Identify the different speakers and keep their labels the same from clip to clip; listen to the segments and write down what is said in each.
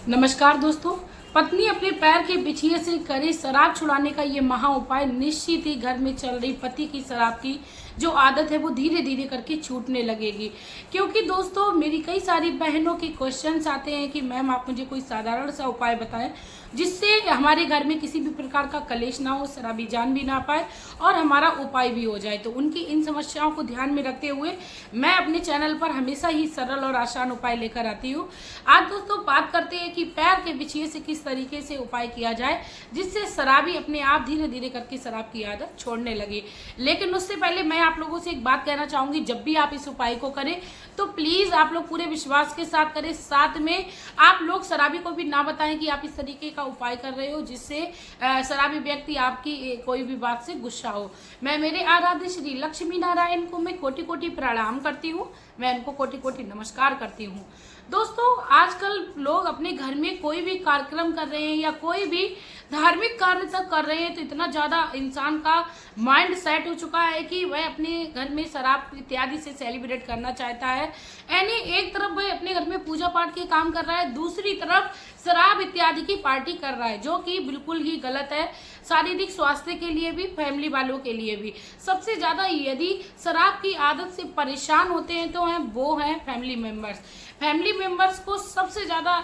Speaker 1: नमस्कार दोस्तों। पत्नी अपने पैर के बिछिए से करे शराब छुड़ाने का ये महा उपाय निश्चित ही घर में चल रही पति की शराब की जो आदत है वो धीरे धीरे करके छूटने लगेगी। क्योंकि दोस्तों मेरी कई सारी बहनों के क्वेश्चंस आते हैं कि मैम आप मुझे कोई साधारण सा उपाय बताएं जिससे हमारे घर में किसी भी प्रकार का कलेश ना हो, शराबी जान भी ना पाए और हमारा उपाय भी हो जाए। तो उनकी इन समस्याओं को ध्यान में रखते हुए मैं अपने चैनल पर हमेशा ही सरल और आसान उपाय लेकर आती हूँ। आज दोस्तों बात करते हैं कि पैर के बिछिए से किस तरीके से उपाय किया जाए जिससे शराबी अपने आप धीरे धीरे करके शराब की आदत छोड़ने लगे। लेकिन उससे पहले मैं आप लोगों से एक बात कहना चाहूंगी, जब भी आप इस उपाय को करें तो प्लीज आप लोग पूरे विश्वास के साथ करें। साथ में आप लोग शराबी को भी ना बताएं कि आप इस तरीके का उपाय कर रहे हो जिससे शराबी व्यक्ति आपकी कोई भी बात से गुस्सा हो। मैं मेरे आराध्य श्री लक्ष्मी नारायण को मैं कोटि कोटि प्रणाम करती हूँ, मैं उनको कोटि कोटि नमस्कार करती हूँ। दोस्तों आजकल लोग अपने घर में कोई भी कार्यक्रम कर रहे हैं या कोई भी धार्मिक कार्य तक कर रहे हैं तो इतना ज़्यादा इंसान का माइंड सेट हो चुका है कि वह अपने घर में शराब इत्यादि से सेलिब्रेट करना चाहता है। यानी एक तरफ वह अपने घर में पूजा पाठ के काम कर रहा है, दूसरी तरफ शराब इत्यादि की पार्टी कर रहा है, जो कि बिल्कुल ही गलत है। शारीरिक स्वास्थ्य के लिए भी, फैमिली वालों के लिए भी। सबसे ज़्यादा यदि शराब की आदत से परेशान होते हैं तो वो हैं फैमिली मेम्बर्स। फैमिली मेंबर्स को सबसे ज़्यादा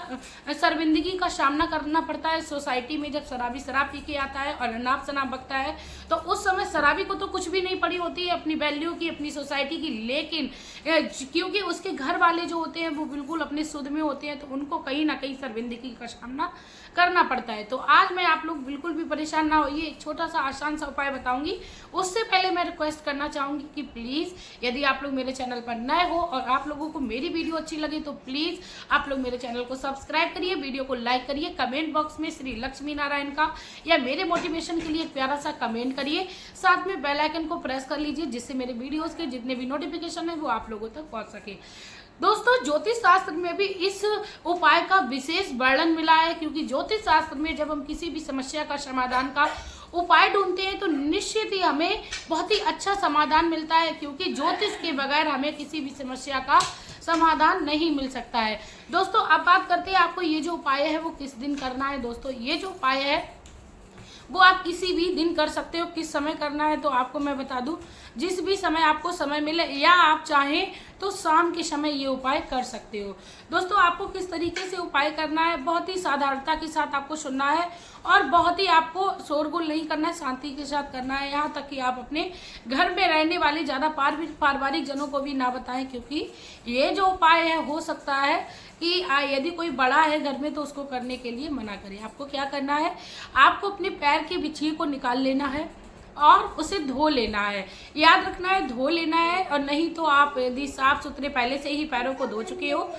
Speaker 1: शर्मिंदगी का सामना करना पड़ता है सोसाइटी में। जब शराबी शराब पी के आता है और अनाप शनाप बकता है तो उस समय शराबी को तो कुछ भी नहीं पड़ी होती है अपनी वैल्यू की, अपनी सोसाइटी की। लेकिन क्योंकि उसके घर वाले जो होते हैं वो बिल्कुल अपने सुध में होते हैं तो उनको कहीं ना कहीं शर्मिंदगी का सामना करना पड़ता है। तो आज मैं आप लोग बिल्कुल भी परेशान ना होइए, एक छोटा सा आसान सा उपाय बताऊंगी। उससे पहले मैं रिक्वेस्ट करना चाहूंगी कि प्लीज़ यदि आप लोग मेरे चैनल पर नए हो और आप लोगों को मेरी वीडियो अच्छी लगे तो प्लीज़ आप लोग मेरे चैनल को सब्सक्राइब करिए, वीडियो को लाइक करिए, कमेंट बॉक्स में श्री लक्ष्मी नारायण का या मेरे मोटिवेशन के लिए एक प्यारा सा कमेंट करिए। साथ में बेल आइकन को प्रेस कर लीजिए जिससे मेरे वीडियोज़ के जितने भी नोटिफिकेशन है वो आप लोगों तक पहुँच सके। दोस्तों ज्योतिष शास्त्र में भी इस उपाय का विशेष वर्णन मिला है, क्योंकि ज्योतिष शास्त्र में जब हम किसी भी समस्या का समाधान का उपाय ढूंढते हैं तो निश्चित ही हमें बहुत ही अच्छा समाधान मिलता है, क्योंकि ज्योतिष के बगैर हमें किसी भी समस्या का समाधान नहीं मिल सकता है। दोस्तों अब बात करते हैं आपको ये जो उपाय है वो किस दिन करना है। दोस्तों ये जो उपाय है वो आप किसी भी दिन कर सकते हो। किस समय करना है तो आपको मैं बता दूं, जिस भी समय आपको समय मिले या आप चाहें तो शाम के समय ये उपाय कर सकते हो। दोस्तों आपको किस तरीके से उपाय करना है, बहुत ही साधारणता के साथ आपको सुनना है और बहुत ही आपको शोरगुल नहीं करना है, शांति के साथ करना है। यहाँ तक कि आप अपने घर में रहने वाले ज़्यादा पारिवारिक जनों को भी ना बताएं, क्योंकि ये जो उपाय है हो सकता है कि यदि कोई बड़ा है घर में तो उसको करने के लिए मना करें। आपको क्या करना है, आपको अपने पैर के बिछिए को निकाल लेना है और उसे धो लेना है। याद रखना है धो लेना है, और नहीं तो आप यदि साफ सुथरे पहले से ही पैरों को धो चुके हो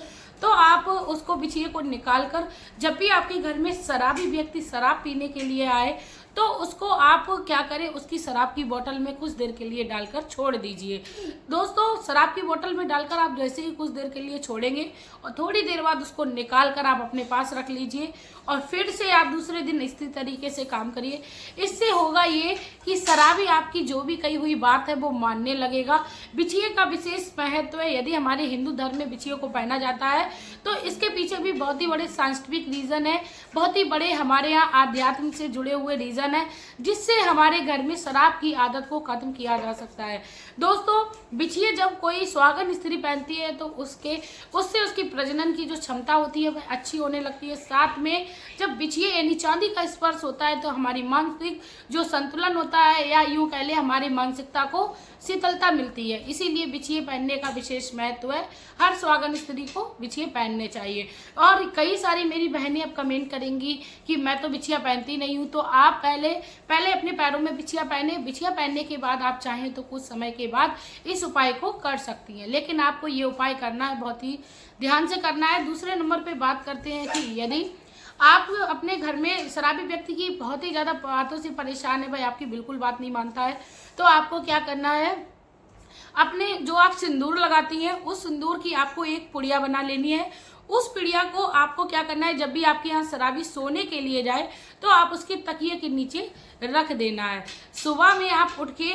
Speaker 1: तो आप उसको बिछिए को निकाल कर जब भी आपके घर में शराबी व्यक्ति शराब पीने के लिए आए तो उसको आप क्या करें, उसकी शराब की बोतल में कुछ देर के लिए डालकर छोड़ दीजिए। दोस्तों शराब की बोतल में डालकर आप जैसे ही कुछ देर के लिए छोड़ेंगे और थोड़ी देर बाद उसको निकाल कर आप अपने पास रख लीजिए और फिर से आप दूसरे दिन इसी तरीके से काम करिए। इससे होगा ये कि शराबी आपकी जो भी कही हुई बात है वो मानने लगेगा। बिछिए का विशेष महत्व है। यदि हमारे हिंदू धर्म में बिछिए को पहना जाता है तो इसके पीछे भी बहुत ही बड़े साइंटिफिक रीज़न है, बहुत ही बड़े हमारे यहाँ आध्यात्म से जुड़े हुए रीज़न है जिससे हमारे घर में शराब की आदत को खत्म किया जा सकता है। दोस्तों बिछिए जब कोई सुहागन स्त्री पहनती है तो उससे उसकी प्रजनन की जो क्षमता होती है वह अच्छी होने लगती है। साथ में जब बिछिए यानी चांदी का स्पर्श होता है तो हमारी मानसिक जो संतुलन होता है या यूं कह ले हमारी मानसिकता को शीतलता मिलती है। इसीलिए बिछिए पहनने का विशेष महत्व है। हर सुहागन स्त्री को बिछिए पहनने चाहिए। और कई सारी मेरी बहनें अब कमेंट करेंगी कि मैं तो बिछिया पहनती नहीं हूँ, तो आप पहले अपने पैरों में बिछिया पहने। बिछिया पहनने के बाद आप चाहें तो कुछ समय के बाद इस उपाय को कर सकती हैं, लेकिन आपको ये उपाय करना है, बहुत ही ध्यान से करना है। दूसरे नंबर पे बात करते हैं कि यदि आप अपने घर में शराबी व्यक्ति की बहुत ही ज़्यादा बातों से परेशान है, भाई आपकी बिल्कुल बात नहीं मानता है, तो आपको क्या करना है, अपने जो आप सिंदूर लगाती हैं उस सिंदूर की आपको एक पुड़िया बना लेनी है। उस पीड़िया को आपको क्या करना है, जब भी आपके यहाँ शराबी सोने के लिए जाए तो आप उसके तकिए के नीचे रख देना है। सुबह में आप उठ के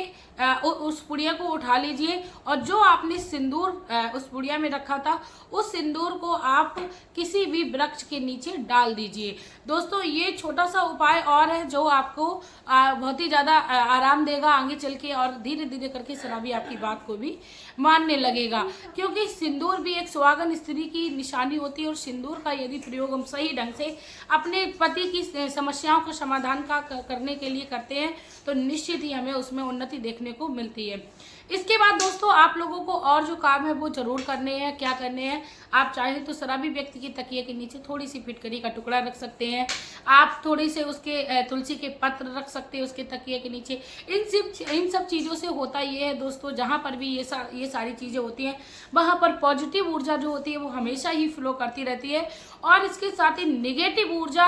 Speaker 1: उस पुड़िया को उठा लीजिए और जो आपने सिंदूर उस पुड़िया में रखा था उस सिंदूर को आप किसी भी वृक्ष के नीचे डाल दीजिए। दोस्तों ये छोटा सा उपाय और है जो आपको बहुत ही ज़्यादा आराम देगा आगे चल के, और धीरे धीरे करके शराबी आपकी बात को भी मानने लगेगा, क्योंकि सिंदूर भी एक सुहागन स्त्री की निशानी होती है और सिंदूर का यदि प्रयोग हम सही ढंग से अपने पति की समस्याओं का समाधान करने के लिए करते हैं तो निश्चित ही हमें उसमें उन्नति देखने को मिलती है। इसके बाद दोस्तों आप लोगों को और जो काम है वो जरूर करने हैं। क्या करने हैं, आप चाहें तो शराबी व्यक्ति की तकिए के नीचे थोड़ी सी फिटकरी का टुकड़ा रख सकते हैं, आप थोड़ी से उसके तुलसी के पत्र रख सकते हैं उसके तकिए के नीचे। इन सब चीज़ों से होता ये है दोस्तों, जहाँ पर भी ये सारी चीज़ें होती हैं वहाँ पर पॉजिटिव ऊर्जा जो होती है वो हमेशा ही फ्लो करती रहती है और इसके साथ ही निगेटिव ऊर्जा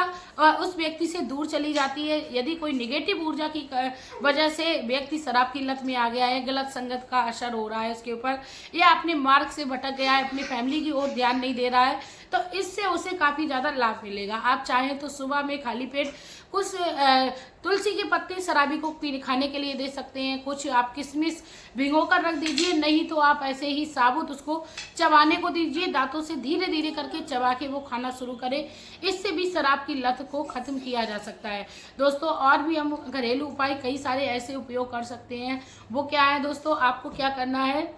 Speaker 1: उस व्यक्ति से दूर चली जाती है। यदि कोई निगेटिव ऊर्जा की वजह से व्यक्ति शराब की लत में आ गया है, गलत संगत का असर हो रहा है उसके ऊपर, या अपने मार्ग से भटक गया है, अपनी फैमिली की ओर ध्यान नहीं दे रहा है, तो इससे उसे काफ़ी ज़्यादा लाभ मिलेगा। आप चाहें तो सुबह में खाली पेट कुछ तुलसी के पत्ते शराबी को खाने के लिए दे सकते हैं, कुछ आप किशमिश भिगो कर रख दीजिए, नहीं तो आप ऐसे ही साबुत उसको चबाने को दीजिए, दांतों से धीरे धीरे करके चबा के वो खाना शुरू करें। इससे भी शराब की लत को खत्म किया जा सकता है। दोस्तों और भी हम घरेलू उपाय कई सारे ऐसे उपयोग कर सकते हैं। वो क्या है दोस्तों, आपको क्या करना है,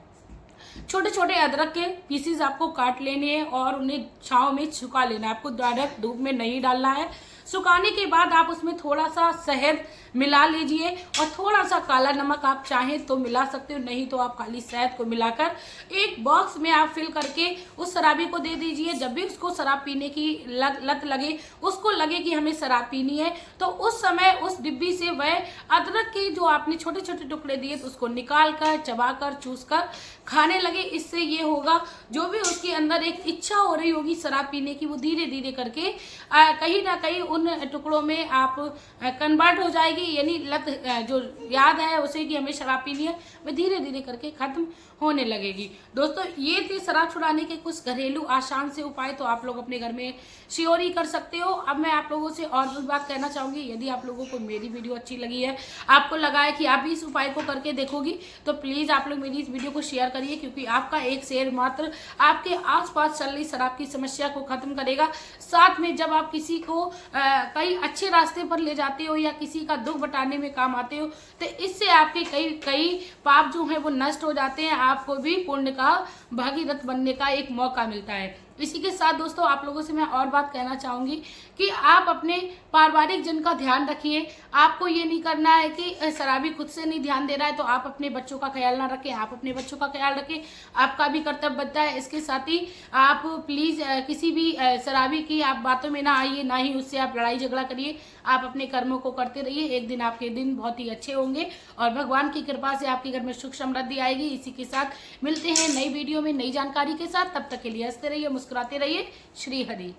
Speaker 1: छोटे छोटे अदरक के पीसेस आपको काट लेने हैं और उन्हें छांव में सुखा लेना है। आपको डायरेक्ट धूप में नहीं डालना है। सुखाने के बाद आप उसमें थोड़ा सा शहद मिला लीजिए और थोड़ा सा काला नमक आप चाहें तो मिला सकते हो, नहीं तो आप खाली शहद को मिलाकर एक बॉक्स में आप फिल करके उस शराबी को दे दीजिए। जब भी उसको शराब पीने की लत लगे, उसको लगे कि हमें शराब पीनी है, तो उस समय उस डिब्बी से वह अदरक के जो आपने छोटे छोटे टुकड़े दिए तो उसको निकाल कर चबा कर चूस कर खाने लगे। इससे ये होगा जो भी उसके अंदर एक इच्छा हो रही होगी शराब पीने की, वो धीरे धीरे करके कहीं ना कहीं उन टुकड़ों में आप कन्वर्ट हो जाएगी, यानी लत जो याद है उसे कि हमें शराब पीनी है वह धीरे धीरे करके खत्म होने लगेगी। दोस्तों ये थे शराब छुड़ाने के कुछ घरेलू आसान से उपाय, तो आप लोग अपने घर में श्योर ही कर सकते हो। अब मैं आप लोगों से और भी बात कहना चाहूँगी, यदि आप लोगों को मेरी वीडियो अच्छी लगी है, आपको लगा है कि आप भी इस उपाय को करके देखोगी, तो प्लीज़ आप लोग मेरी इस वीडियो को शेयर करिए, क्योंकि आपका एक शेयर मात्र आपके आसपास चल रही शराब की समस्या को खत्म करेगा। साथ में जब आप किसी को कई अच्छे रास्ते पर ले जाते हो या किसी का दुख बटाने में काम आते हो, तो इससे आपके कई पाप जो है वो नष्ट हो जाते हैं, आपको भी पुण्य का भागीरथ बनने का एक मौका मिलता है। इसी के साथ दोस्तों आप लोगों से मैं और बात कहना चाहूँगी कि आप अपने पारिवारिक जन का ध्यान रखिए। आपको ये नहीं करना है कि शराबी खुद से नहीं ध्यान दे रहा है तो आप अपने बच्चों का ख्याल ना रखें, आप अपने बच्चों का ख्याल रखें, आपका भी कर्तव्य बनता है। इसके साथ ही आप प्लीज़ किसी भी शराबी की आप बातों में ना आइए, ना ही उससे आप लड़ाई झगड़ा करिए। आप अपने कर्मों को करते रहिए, एक दिन आपके दिन बहुत ही अच्छे होंगे और भगवान की कृपा से आपके घर में सुख समृद्धि आएगी। इसी के साथ मिलते हैं नई वीडियो में नई जानकारी के साथ, तब तक के लिए हंसते रहिए, मुस्कुराते रहिए। श्री हरि।